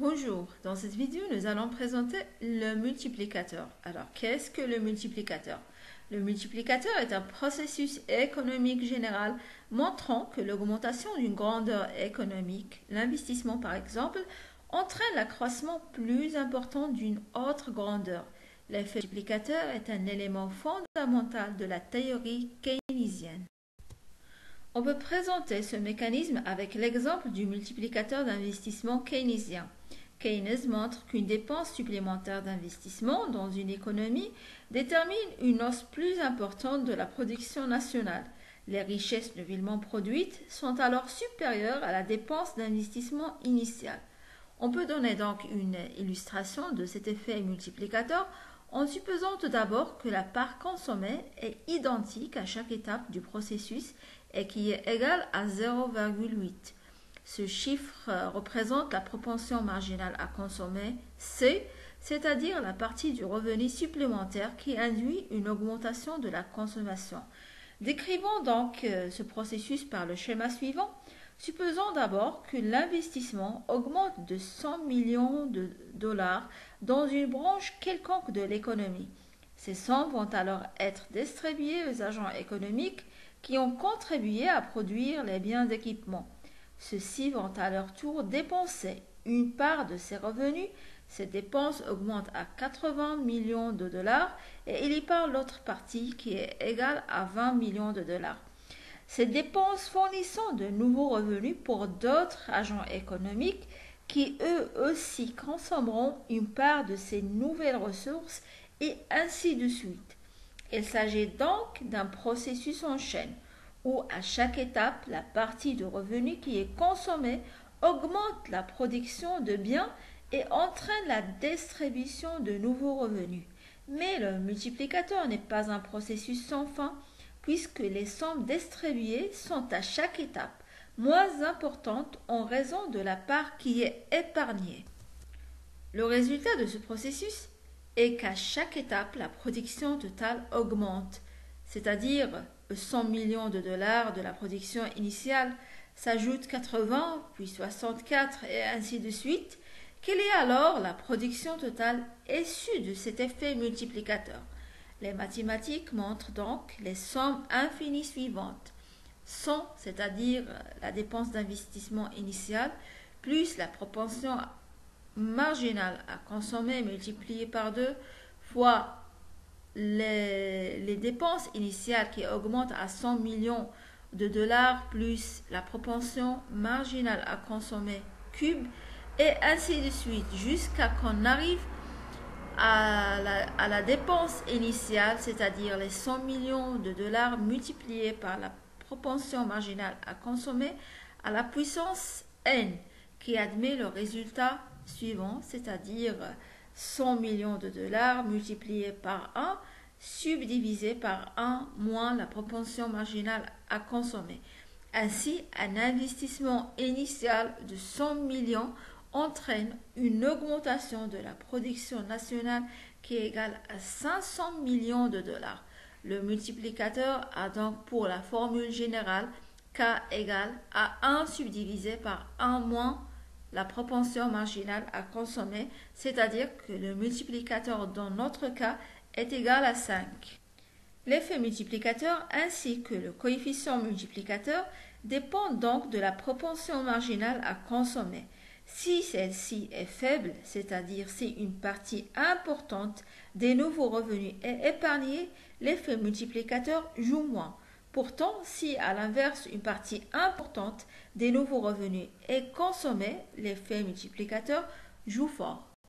Bonjour, dans cette vidéo, nous allons présenter le multiplicateur. Alors, qu'est-ce que le multiplicateur? Le multiplicateur est un processus économique général montrant que l'augmentation d'une grandeur économique, l'investissement par exemple, entraîne l'accroissement plus important d'une autre grandeur. L'effet multiplicateur est un élément fondamental de la théorie keynésienne. On peut présenter ce mécanisme avec l'exemple du multiplicateur d'investissement keynésien. Keynes montre qu'une dépense supplémentaire d'investissement dans une économie détermine une hausse plus importante de la production nationale. Les richesses nouvellement produites sont alors supérieures à la dépense d'investissement initiale. On peut donner donc une illustration de cet effet multiplicateur en supposant tout d'abord que la part consommée est identique à chaque étape du processus et qui est égale à 0,8. Ce chiffre représente la propension marginale à consommer C, c'est-à-dire la partie du revenu supplémentaire qui induit une augmentation de la consommation. Décrivons donc ce processus par le schéma suivant. Supposons d'abord que l'investissement augmente de 100 millions de dollars dans une branche quelconque de l'économie. Ces sommes vont alors être distribuées aux agents économiques qui ont contribué à produire les biens d'équipement. Ceux-ci vont à leur tour dépenser une part de ces revenus. Cette dépense augmente à 80 millions de dollars et il y part l'autre partie qui est égale à 20 millions de dollars. Ces dépenses fournissant de nouveaux revenus pour d'autres agents économiques qui eux aussi consommeront une part de ces nouvelles ressources et ainsi de suite. Il s'agit donc d'un processus en chaîne où à chaque étape, la partie de revenu qui est consommée augmente la production de biens et entraîne la distribution de nouveaux revenus. Mais le multiplicateur n'est pas un processus sans fin puisque les sommes distribuées sont à chaque étape moins importantes en raison de la part qui est épargnée. Le résultat de ce processus est qu'à chaque étape, la production totale augmente, c'est-à-dire 100 millions de dollars de la production initiale s'ajoutent 80, puis 64 et ainsi de suite. Quelle est alors la production totale issue de cet effet multiplicateur? Les mathématiques montrent donc les sommes infinies suivantes. 100, c'est-à-dire la dépense d'investissement initiale, plus la proportion marginale à consommer multipliée par 2 fois les dépenses initiales qui augmentent à 100 millions de dollars plus la propension marginale à consommer cube et ainsi de suite jusqu'à qu'on arrive à la dépense initiale, c'est-à-dire les 100 millions de dollars multipliés par la propension marginale à consommer à la puissance n qui admet le résultat suivant, c'est-à-dire 100 millions de dollars multipliés par 1 subdivisé par 1 moins la propension marginale à consommer. Ainsi, un investissement initial de 100 millions entraîne une augmentation de la production nationale qui est égale à 500 millions de dollars. Le multiplicateur a donc pour la formule générale K égale à 1 subdivisé par 1 moins la propension marginale à consommer, c'est-à-dire que le multiplicateur dans notre cas est égal à 5. L'effet multiplicateur ainsi que le coefficient multiplicateur dépendent donc de la propension marginale à consommer. Si celle-ci est faible, c'est-à-dire si une partie importante des nouveaux revenus est épargnée, l'effet multiplicateur joue moins. Pourtant, si à l'inverse une partie importante des nouveaux revenus est consommée, l'effet multiplicateur joue fort.